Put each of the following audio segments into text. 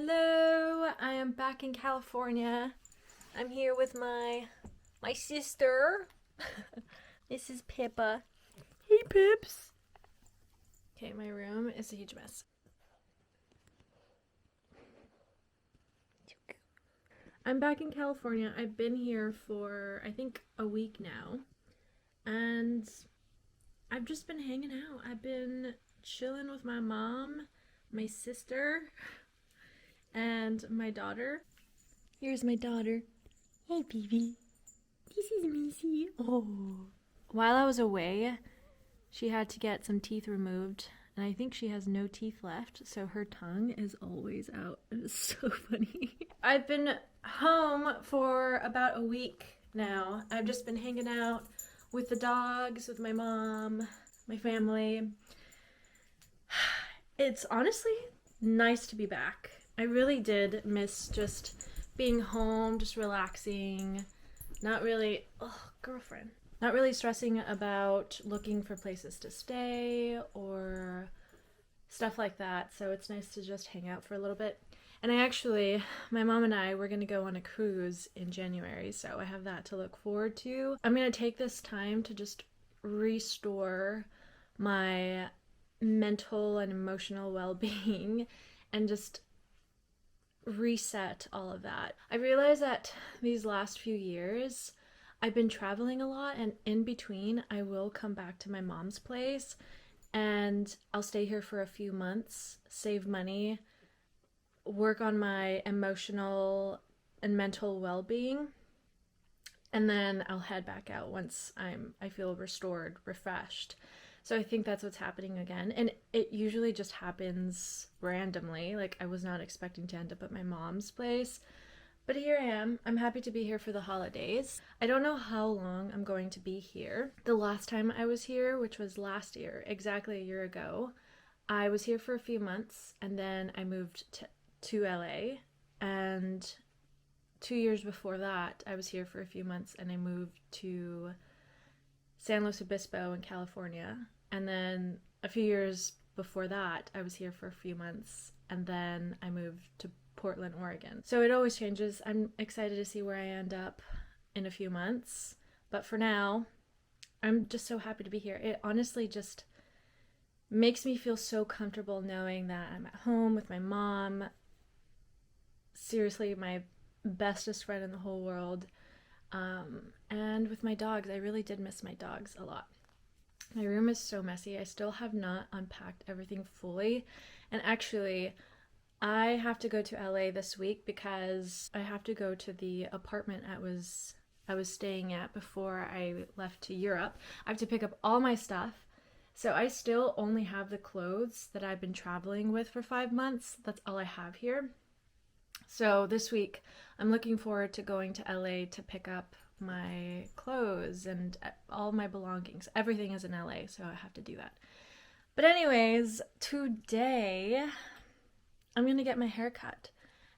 Hello, I am back in California. I'm here with my sister. This is Pippa. Hey Pips. Okay, my room is a huge mess. I'm back in California. I've been here for I think a week now. And I've just been hanging out. I've been chilling with my mom, my sister, and my daughter. Here's my daughter. Hey, baby. This is Missy. Oh. While I was away, she had to get some teeth removed, and I think she has no teeth left, so her tongue is always out. It is so funny. I've been home for about a week now. I've just been hanging out with the dogs, with my mom, my family. It's honestly nice to be back. I really did miss just being home, just relaxing, not really, girlfriend. Not really stressing about looking for places to stay or stuff like that. So it's nice to just hang out for a little bit. And my mom and I, we're going to go on a cruise in January. So I have that to look forward to. I'm going to take this time to just restore my mental and emotional well-being and just reset all of that. I realized that these last few years I've been traveling a lot, and in between I will come back to my mom's place and I'll stay here for a few months, save money, work on my emotional and mental well-being, and then I'll head back out once I feel restored, refreshed. So I think that's what's happening again. And it usually just happens randomly. Like, I was not expecting to end up at my mom's place. But here I am. I'm happy to be here for the holidays. I don't know how long I'm going to be here. The last time I was here, which was last year, exactly a year ago, I was here for a few months and then I moved to LA. And 2 years before that, I was here for a few months and I moved to San Luis Obispo in California. And then a few years before that, I was here for a few months and then I moved to Portland, Oregon. So it always changes. I'm excited to see where I end up in a few months. But for now, I'm just so happy to be here. It honestly just makes me feel so comfortable knowing that I'm at home with my mom. Seriously, my bestest friend in the whole world. And with my dogs. I really did miss my dogs a lot. My room is so messy. I still have not unpacked everything fully. And actually, I have to go to LA this week because I have to go to the apartment I was staying at before I left to Europe. I have to pick up all my stuff. So I still only have the clothes that I've been traveling with for 5 months. That's all I have here. So this week, I'm looking forward to going to LA to pick up my clothes and all my belongings. Everything is in LA, so I have to do that. But anyways, today I'm going to get my hair cut.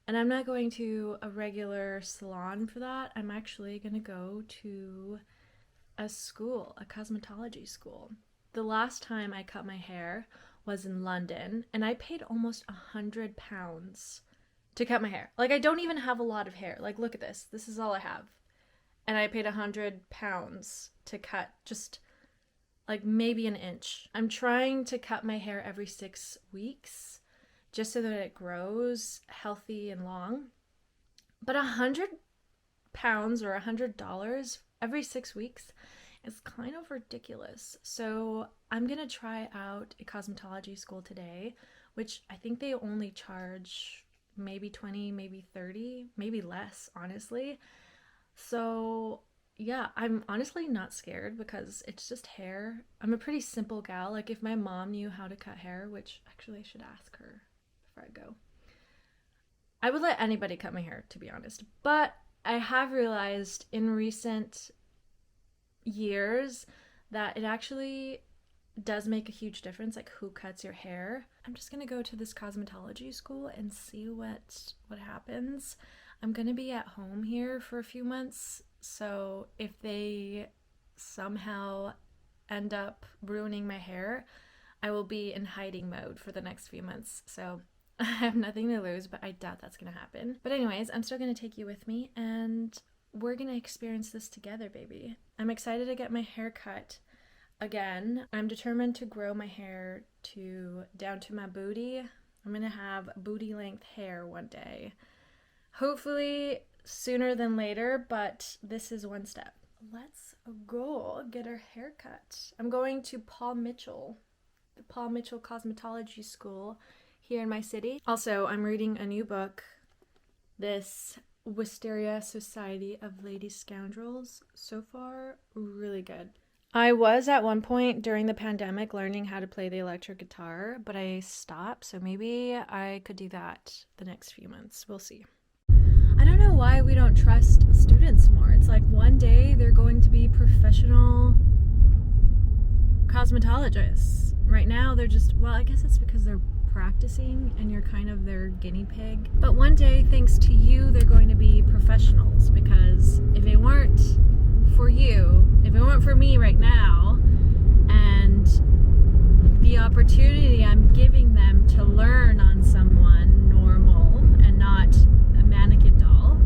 And I'm not going to a regular salon for that. I'm actually going to go to a school, a cosmetology school. The last time I cut my hair was in London, and I paid almost £100 to cut my hair. Like, I don't even have a lot of hair. Like, look at this. This is all I have. And I paid £100 to cut just like maybe an inch. I'm trying to cut my hair every 6 weeks just so that it grows healthy and long. But £100 or $100 every 6 weeks is kind of ridiculous. So I'm gonna try out a cosmetology school today, which I think they only charge maybe 20, maybe 30, maybe less, honestly. So yeah, I'm honestly not scared because it's just hair. I'm a pretty simple gal. Like, if my mom knew how to cut hair, which actually I should ask her before I go, I would let anybody cut my hair, to be honest. But I have realized in recent years that it actually does make a huge difference, like who cuts your hair. I'm just gonna go to this cosmetology school and see what happens. I'm gonna be at home here for a few months, so if they somehow end up ruining my hair, I will be in hiding mode for the next few months. So I have nothing to lose, but I doubt that's gonna happen. But anyways, I'm still gonna take you with me and we're gonna experience this together, baby. I'm excited to get my hair cut again. I'm determined to grow my hair down to my booty. I'm gonna have booty length hair one day. Hopefully sooner than later, but this is one step. Let's go get our hair cut. I'm going to the Paul Mitchell Cosmetology School here in my city. Also, I'm reading a new book, this Wisteria Society of Lady Scoundrels. So far, really good. I was at one point during the pandemic learning how to play the electric guitar, but I stopped, so maybe I could do that the next few months. We'll see. I don't know why we don't trust students more. It's like one day they're going to be professional cosmetologists. Right now they're just, well, I guess it's because they're practicing and you're kind of their guinea pig. But one day, thanks to you, they're going to be professionals, because if it weren't for you, if it weren't for me right now, and the opportunity I'm giving them to learn on someone normal and not a mannequin doll.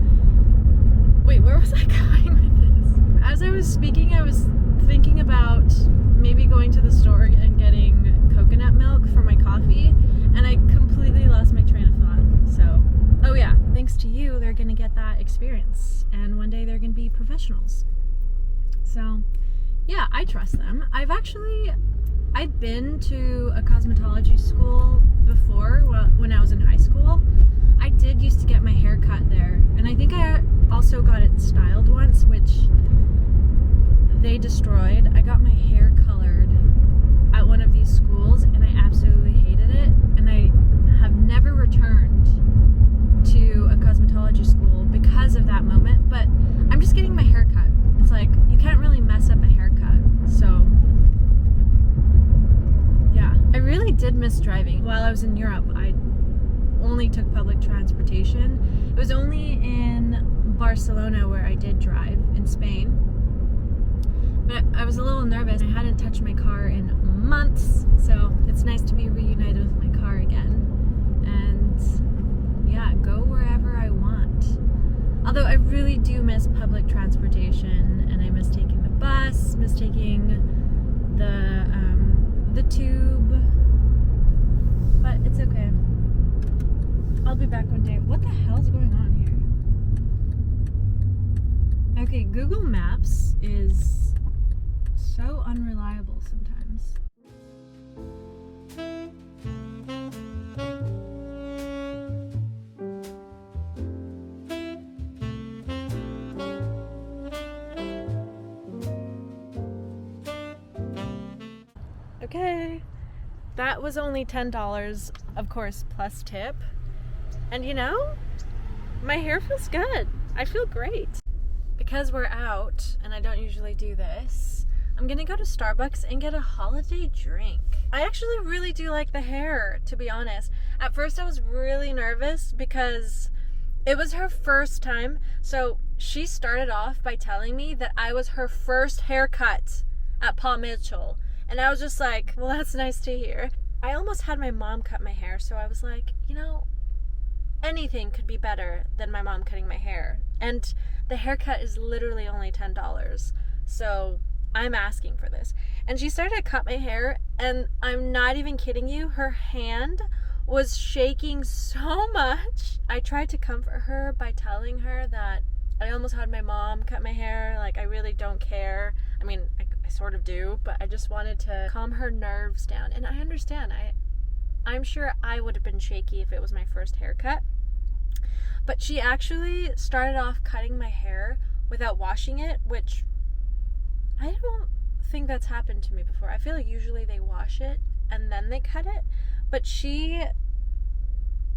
Wait, where was I going with this? As I was speaking, I was thinking about maybe going to the store and getting coconut milk for my coffee, and I completely lost my train of thought. So, oh yeah, thanks to you, they're gonna get that experience, and one day they're gonna be professionals. So, yeah, I trust them. I've been to a cosmetology school before, when I was in high school. I did used to get my hair cut there, and I think I also got it styled once, which they destroyed. I got my hair colored at one of these schools, and I absolutely hated it, and I have never returned to a cosmetology school because of that moment. But I'm just getting my hair cut. It's like, you can't really mess up a haircut. So yeah, I really did miss driving. While I was in Europe, I only took public transportation. It was only in Barcelona where I did drive, in Spain. But I was a little nervous. I hadn't touched my car in months, so it's nice to be reunited with my car again. And yeah, go wherever I want. Although I really do miss public transportation, and I miss taking the bus, miss taking the tube, but it's okay. I'll be back one day. What the hell's going on here? Okay, Google Maps is so unreliable sometimes. Okay, that was only $10, of course, plus tip. And you know, my hair feels good. I feel great. Because we're out, and I don't usually do this, I'm gonna go to Starbucks and get a holiday drink. I actually really do like the hair, to be honest. At first I was really nervous because it was her first time. So she started off by telling me that I was her first haircut at Paul Mitchell. And I was just like, well, that's nice to hear. I almost had my mom cut my hair, so I was like, you know, anything could be better than my mom cutting my hair. And the haircut is literally only $10. So I'm asking for this. And she started to cut my hair, and I'm not even kidding you, her hand was shaking so much. I tried to comfort her by telling her that I almost had my mom cut my hair. Like, I really don't care. I mean, I sort of do, but I just wanted to calm her nerves down. And I understand. I'm sure I would have been shaky if it was my first haircut. But she actually started off cutting my hair without washing it, which I don't think that's happened to me before. I feel like usually they wash it and then they cut it. But she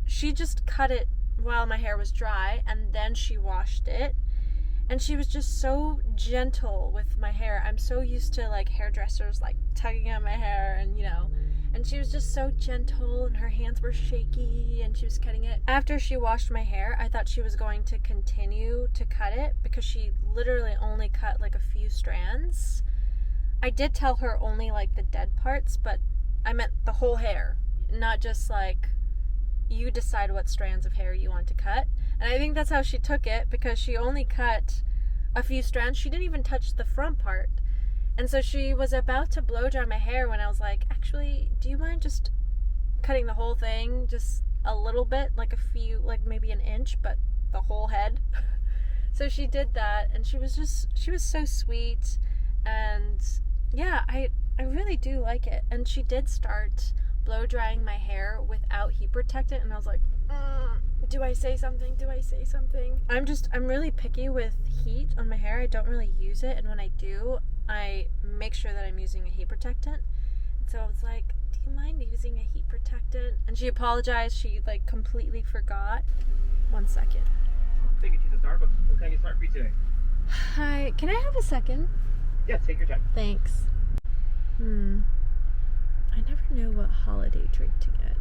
just cut it while my hair was dry, and then she washed it. And she was just so gentle with my hair. I'm so used to like hairdressers like tugging at my hair, and you know, and she was just so gentle, and her hands were shaky, and she was cutting it. After she washed my hair, I thought she was going to continue to cut it because she literally only cut like a few strands. I did tell her only like the dead parts, but I meant the whole hair, not just like you decide what strands of hair you want to cut. And I think that's how she took it, because she only cut a few strands. She didn't even touch the front part. And so she was about to blow dry my hair when I was like, actually, do you mind just cutting the whole thing just a little bit, like a few, like maybe an inch, but the whole head? So she did that, and she was so sweet. And yeah, I really do like it. And she did start blow drying my hair without heat protectant, and I was like, do I say something? Do I say something? I'm really picky with heat on my hair. I don't really use it, and when I do, I make sure that I'm using a heat protectant. So I was like, do you mind using a heat protectant? And she apologized. She like completely forgot. 1 second. Thank you, Cheese Starbucks. What can I get started for you today? Hi, can I have a second? Yeah, take your time. Thanks. I never know what holiday drink to get.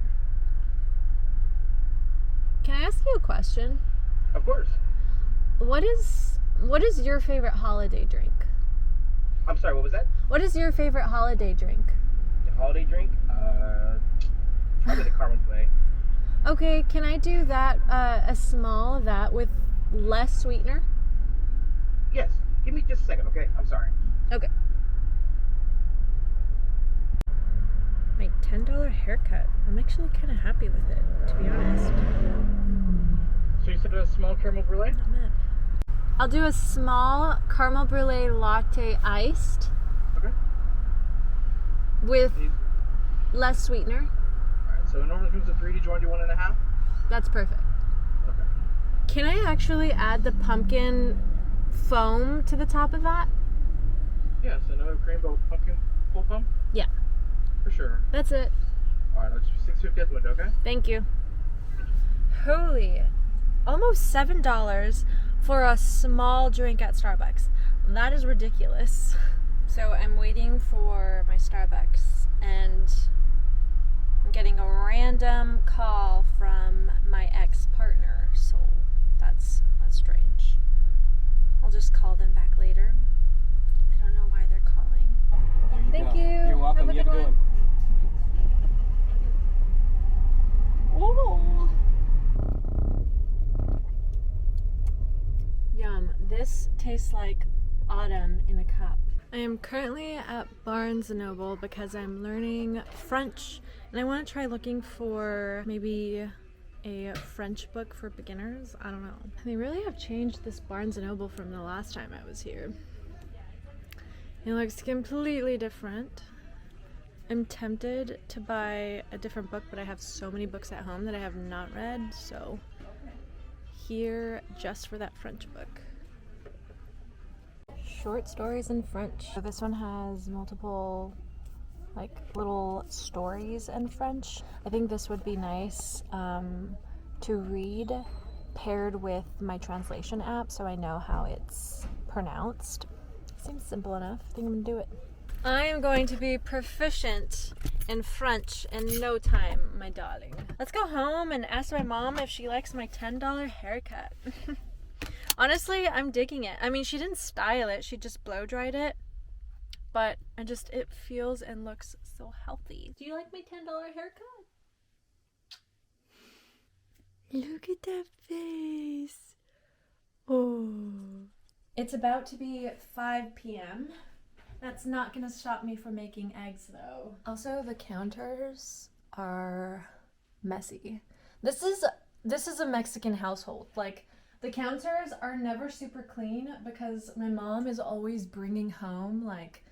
Can I ask you a question? Of course. What is your favorite holiday drink? I'm sorry, what was that? What is your favorite holiday drink? The holiday drink? Probably the caramel play. Okay, can I do that, a small of that with less sweetener? Yes. Give me just a second, okay? I'm sorry. Okay. My $10 haircut. I'm actually kind of happy with it, to be honest. So you said a small caramel brulee? Not mad. I'll do a small caramel brulee latte iced. Okay. With less sweetener. Alright, so normally comes to 3. Did you want to do 1.5? That's perfect. Okay. Can I actually add the pumpkin foam to the top of that? Yeah, so another cream bowl pumpkin full pump? Yeah. For sure. That's it. Alright, let's do 6.50 at the window, okay? Thank you. Holy, almost $7 for a small drink at Starbucks. That is ridiculous. So I'm waiting for my Starbucks, and I'm getting a random call from my ex-partner, so that's strange. I'll just call them back later. I don't know why they're calling. Thank you. You're welcome. Have a good one. Oh. Yum. This tastes like autumn in a cup. I am currently at Barnes & Noble because I'm learning French, and I want to try looking for maybe a French book for beginners. I don't know. They really have changed this Barnes & Noble from the last time I was here. It looks completely different. I'm tempted to buy a different book, but I have so many books at home that I have not read, so here just for that French book. Short stories in French. So this one has multiple like little stories in French. I think this would be nice to read paired with my translation app so I know how it's pronounced. Seems simple enough. I think I'm gonna do it. I am going to be proficient in French in no time, my darling. Let's go home and ask my mom if she likes my $10 haircut. Honestly, I'm digging it. I mean, she didn't style it, she just blow dried it. But it feels and looks so healthy. Do you like my $10 haircut? Look at that face. Oh. It's about to be 5 p.m. That's not gonna stop me from making eggs though. Also, the counters are messy. This is a Mexican household. Like, the counters are never super clean because my mom is always bringing home like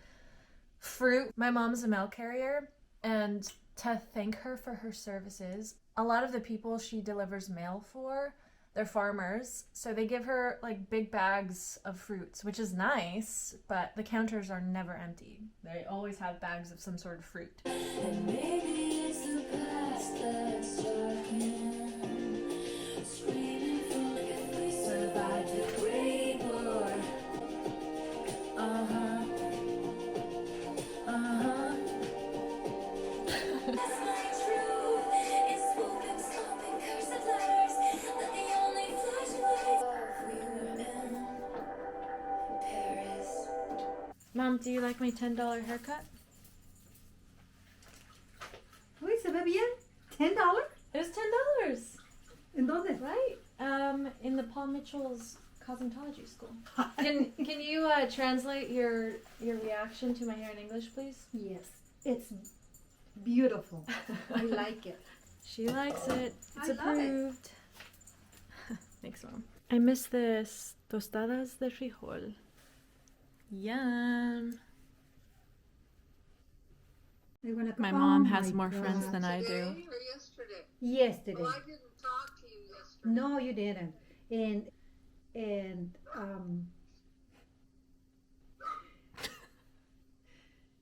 fruit. My mom's a mail carrier, and to thank her for her services, a lot of the people she delivers mail for, they're farmers, so they give her like big bags of fruits, which is nice, but the counters are never empty. They always have bags of some sort of fruit. And maybe it's the past that's screaming for if we survived the Great War. Mom, do you like my $10 haircut? Oui, ça va bien. $10? It was $10. In the Paul Mitchell's cosmetology school. Can you translate your reaction to my hair in English, please? Yes, it's beautiful. I like it. She likes it. It's I love it. approved. Thanks, Mom. I miss this tostadas de frijol. Yum. My mom has more friends than I do. Today or yesterday? Yesterday. Well, I didn't talk to you yesterday. No, you didn't. And